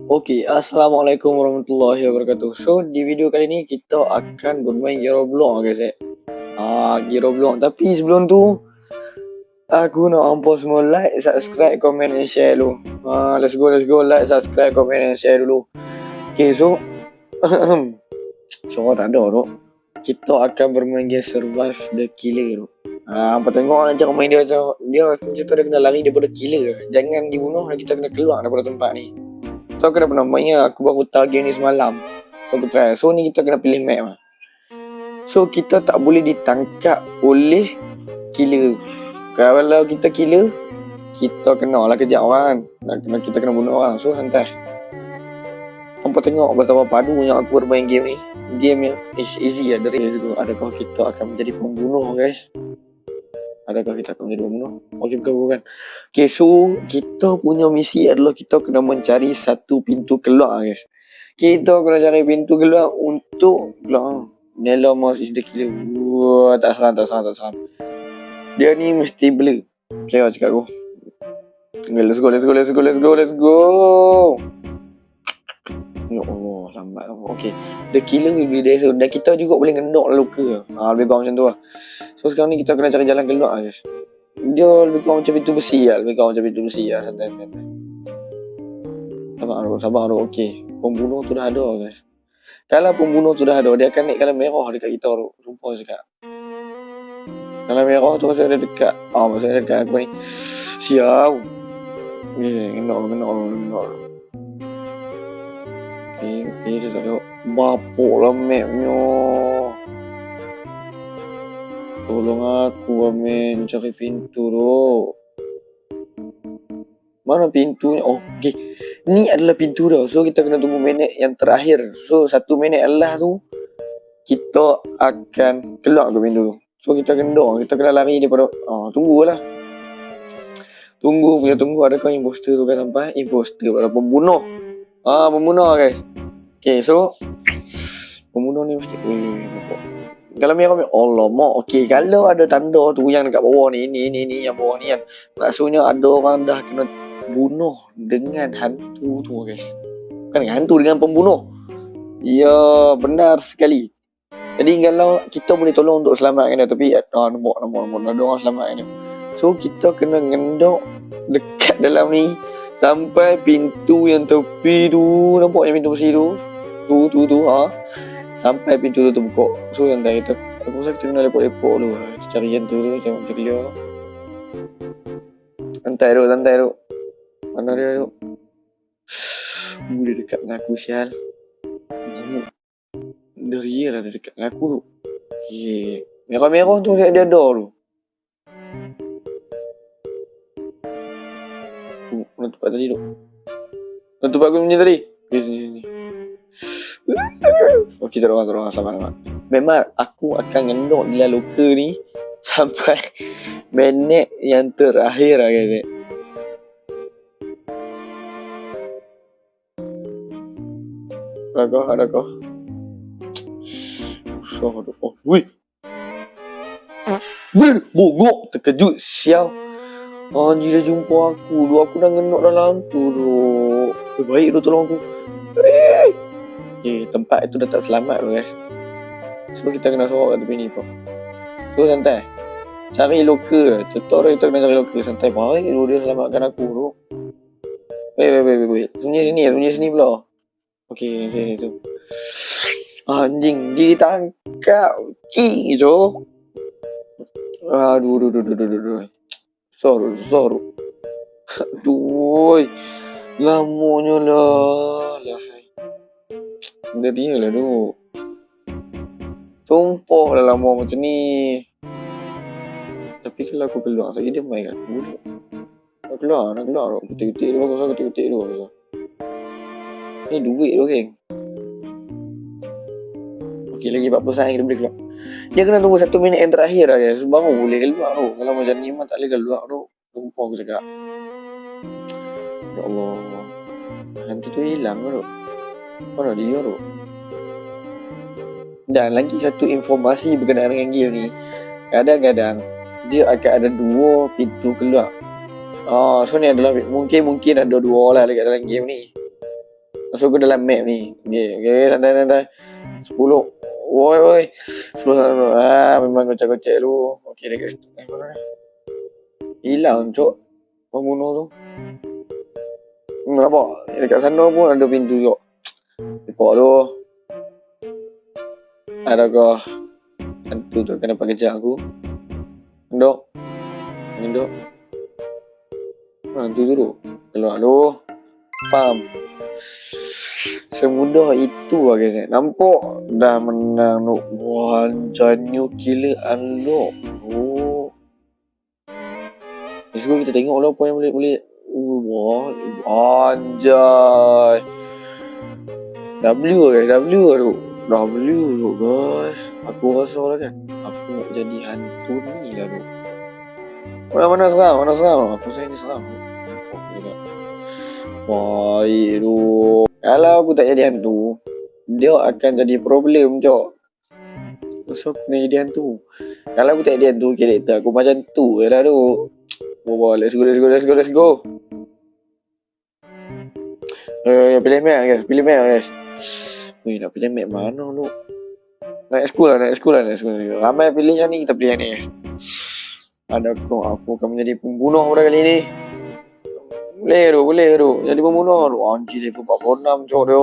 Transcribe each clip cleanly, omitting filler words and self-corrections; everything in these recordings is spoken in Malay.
Okey, Assalamualaikum warahmatullahi wabarakatuh. So, di video kali ni kita akan bermain Roblox guys. Roblox. Tapi sebelum tu, aku nak hangpa semua like, subscribe, comment and share dulu. Let's go. Like, subscribe, comment and share dulu. Okay, so semua tak ada tu. Kita akan bermain game Survive the Killer tu. Hampa tengok cara main dia macam dia kena lari daripada killer. Jangan dibunuh, kita kena keluar daripada tempat ni. So aku dah pernah main, aku baru tahu game ni semalam. So aku try. So ni kita kena pilih map lah. So kita tak boleh ditangkap oleh killer. Kalau kita killer, kita kena lah kejap orang. Kita kena bunuh orang. So santai. Hampa tengok betapa padunya aku bermain game ni. Game yang easy lah dari dulu. Adakah kita akan menjadi pembunuh guys? Adakah kita akan menjadi pembunuh? Okey, bukan. Okay, so kita punya misi adalah kita kena mencari satu pintu keluar guys. Kita kena cari pintu keluar untuk keluar. Nella Mouse is the killer. Wah, tak seram. Dia ni mesti blur. Saya cakap aku. Okay, let's go. Ya Allah, lambat. Okay. The killer will be there soon. Dan kita juga boleh ngendok luka. Lebih kurang macam tu lah. So sekarang ni kita kena cari jalan keluar guys. Dia lebih kurang macam pintu besi lah. Santai. Sabar tu. Okay. Pembunuh tu dah ada guys. Kalau pembunuh tu dah ada, dia akan naik kalau merah dekat kita tu. Sumpah cakap. Kalau merah tu maksudnya dia dekat. Maksudnya dekat aku ni. Siau. Kena. Okay, dia tak ada. Bapuk lah mapnya. Tolong aku Amin, cari pintu tu. Mana pintunya? Okay. Ni adalah pintu dah. So kita kena tunggu minit yang terakhir. So 1 minit adalah tu kita akan keluar ke pintu tu. So kita kena lari daripada tunggulah. Tunggu adakah imposter tu kan sampai? Imposter adalah pembunuh. Pembunuh guys. Okay, so pembunuh ni mesti kalau merah Allah mak. Okey, kalau ada tanda tu yang dekat bawah ni yang bawah ni kan. Maksudnya ada orang dah kena bunuh dengan hantu tu guys. Bukan dengan hantu, dengan pembunuh. Ya, benar sekali. Jadi kalau kita boleh tolong untuk selamatkan dia, tapi nampak ada orang selamatkan dia. So kita kena ngendok dekat dalam ni sampai pintu yang tepi tu. Nampak yang pintu besi tu? Tu sampai pintu tu terbuka. So santai kita. Aku rasa kita kena lepok-lepok dulu. Kita cari hantu tu macam dia. Santai duk. Mana dia duk? Dia dekat dengan aku sial. Dia real lah, dia dekat dengan aku tu. Merah-merah tu dia ada tu. Mana tempat tadi tu? Mana tempat aku punya tadi? Sini. Okey, tak ada orang. Selamat. Memang aku akan ngendok di dalam luka ni sampai minit yang terakhir lah guys. Adakah? Wih. Bogok, terkejut sial. Anjir dia jumpa aku. Aku dah ngendok dalam tu tu. Baik tu tolong aku. Okay, tempat itu dah tak selamat tu guys. So kita kena sorok kat tepi ni pun. So santai. Cari loka. Cetok kita kena cari loka. Santai baik tu dia selamatkan aku tu. Wait. Sembunyi sini pula. Okay, sini tu. Anjing ditangkap. Jo. Aduh. Sorok. Aduh. Lamunya lah. Dia lah tu. Sumpah dah lama macam ni. Tapi kalau aku keluar lagi dia main kat aku. Nak keluar tu. Ketik-ketik tu. Ni duit tu geng. Okey, lagi 40 saat kita boleh keluar. Dia kena tunggu 1 minit yang terakhir lah guys. Baru boleh keluar tu. Kalau macam ni memang tak boleh keluar tu. Sumpah aku cakap. Ya Allah. Hantu tu hilang tu. Mana dia tu? Dan lagi satu informasi berkenaan dengan game ni. Kadang-kadang dia akan ada 2 pintu keluar. So ni adalah mungkin ada 2 lah dekat dalam game ni. So aku dalam map ni. Okay, santai. 10. Woi. 10. Memang kocak-kocak lu. Okay, dekat situ. Mana ni? Hilang, cok. Pembunuh tu. Nampak? Dekat sana pun ada pintu juga. Lepak tu. Adakah hantu tu akan dapat kejar aku? Dok. Hantu tu tu. Keluar tu. Pam. Semudah itu lah guys. Nampak? Dah menang tu. Wah, new killer unlock. Oh. Let's go, kita tengok lah apa yang boleh. Wah, anjay. W tu guys. Aku rasa lah kan, aku nak jadi hantu ni lah tu. Mana seram. Aku saya ni seram. Baik tu. Kalau aku tak jadi hantu, dia akan jadi problem, cok. So aku nak jadi hantu. Kalau aku tak jadi hantu, karakter aku macam tu je lah tu. Wah, let's go. Pilih map guys. Weh, nak pilih map mana tu? Naik school lah. Ramai pilih yang ni, kita pilih yang ni guys. Adakah aku akan menjadi pembunuh pada kali ni? Boleh tu. Jadi pembunuh tu. Anjir, level 46 cok dia.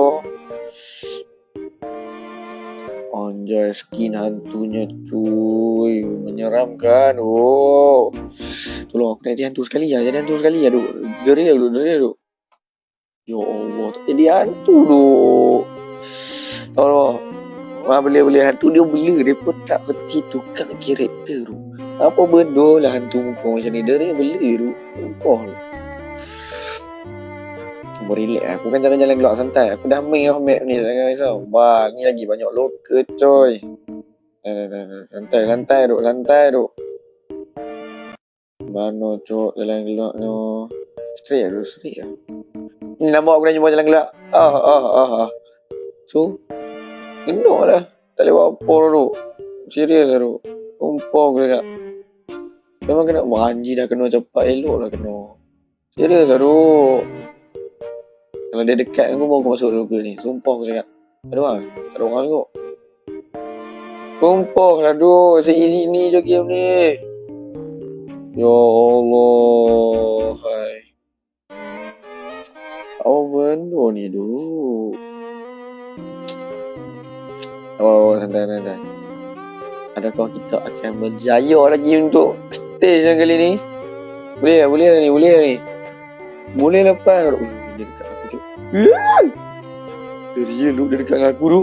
Anjay, skin hantunya cuy. Menyeramkan. Oh. Tolong aku nak jadi hantu sekali lah. Deri tu. Ya Allah, tak jadi hantu tu. Tolong. Boleh hantu dia bela. Dia pun tak kerti tukar karakter tu. Apa benda lah hantu muka macam ni. Dia bela tu. Lupa tu. Relax lah. Aku kan jalan-jalan keluar santai. Aku dah main lah map ni. Jangan risau. Wah, ni lagi banyak local coy. Santai tu. Mana cok jalan keluar no. Straight lah. Ni nampak aku dah jumpa jalan keluar. So, genok lah. Tak boleh buat apa tu. Serius lah tu. Sumpah aku cakap. Memang kena. Anjir dah kena cepat. Elok lah kena. Serius lah tu. Kalau dia dekat aku baru aku masuk dulu ke ni. Sumpah aku cakap. Tak ada orang kot. Sumpah lah tu. Se-easy ni je game ni. Ya Allah. Hai. Apa benda ni tu? Oh, santai. Adakah kita akan berjaya lagi untuk stage yang kali ni? Boleh ni. Boleh lepas. Dia dekat aku tu. Dia dekat dengan aku tu.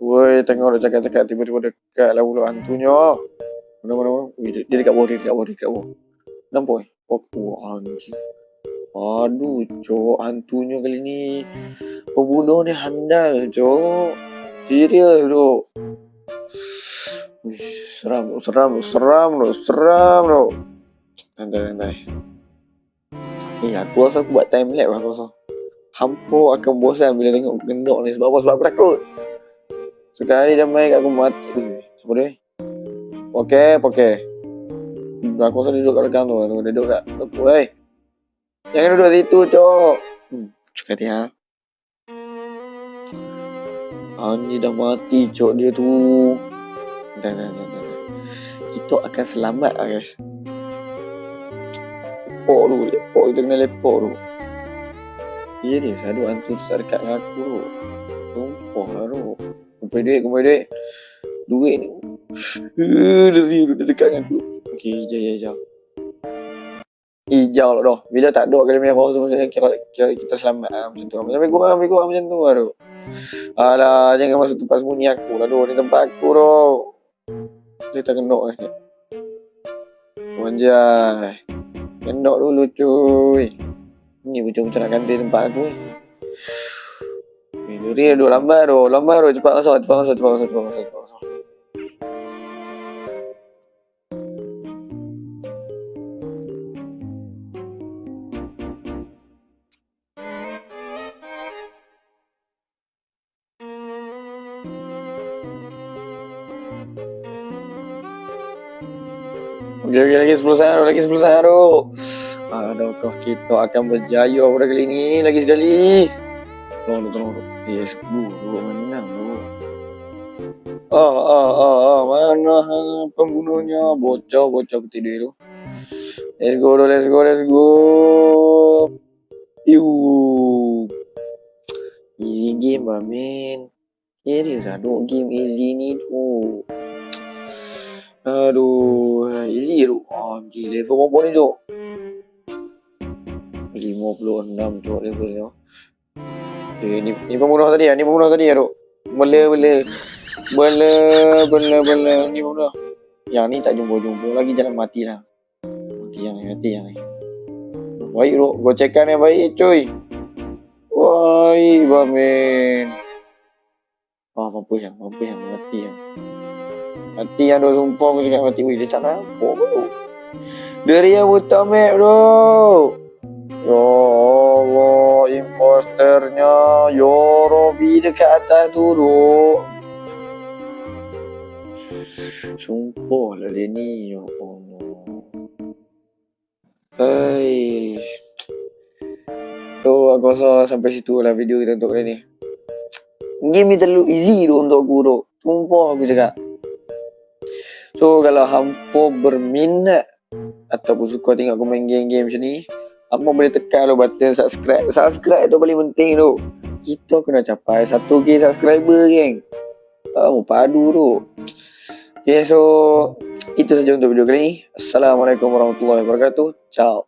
Woi, tengok dia cakap tiba-tiba dekat lah pula hantunya. Mana? Dia dekat bawah. Nampak? Wah, anjir. Aduh, cok, hantunya kali ni. Pembunuh ni handal, cok. Serius, cok. Seram, cok. Santai. Aku rasa aku buat time lapse lah, aku rasa. Hampa akan bosan bila tengok gendok ni. Sebab aku takut. Sekali dia main kat aku mati. Siapa dia? Poke. Aku rasa dia duduk kat belakang tu. Dia duduk kat aku. Jangan duduk situ, cok. Cakap dia. Anjir dah mati, cok dia tu. Dan. Kita akan selamat lah, guys. Lepok kita kena lepok tu. Ya dia, sadu hantu tu tak dekat dengan aku tu. Sumpah lah tu. Kumpul duit. Duit ni. Dia dekat dengan aku. Okay, hijau. Hijau lah dah. Bila tak ada kalau merah tu maksudnya kira kita selamat lah macam tu. Sampai kurang macam tu lah tu. Alah, jangan masuk tempat sembunyi aku lah tu. Ni tempat aku tu. Kita kena lah sikit. Anjay. Kendok dulu cuy. Ni macam nak ganti tempat aku ni. Dia duduk lambat tu. Cepat masuk. Okay, lagi 10 saat tu. Adakah kita akan berjaya pada kali ni? Lagi sekali. Tolong. Yes, guru menang bro. Mana pembunuhnya? Bocah ketidur tu. Let's go. Easy game lah, men. Serius lah, game easy ni tu. Aduh, easy tu. Level berapa ni tu? 56 tu level tu. Okay, ni pembunuh tadi ya tu. Bela. Ni pembunuh. Yang ni tak jumpa lagi, jangan mati lah. Mati yang ni. Baik tu, gocekan yang baik cuy. Woi, bamen. Mampus yang mati yang. Mati yang dah sumpah aku cakap mati. Wih, dia tak nampak bro. Dari yang buta map bro. Ya Allah, imposternya Yorobi dekat atas tu bro. Sumpah lah dia ni, ya Allah. Hai. So, aku rasa sampai situ lah video kita untuk kali ni. Game ni terlalu easy tu untuk aku bro. Sumpah aku cakap. So, kalau hampa berminat ataupun suka tengok aku main game-game macam ni, hampa boleh tekan button subscribe. Subscribe tu paling penting tu. Kita kena capai 1k subscriber geng. Padu tu. Okay, so itu saja untuk video kali ni. Assalamualaikum warahmatullahi wabarakatuh. Ciao.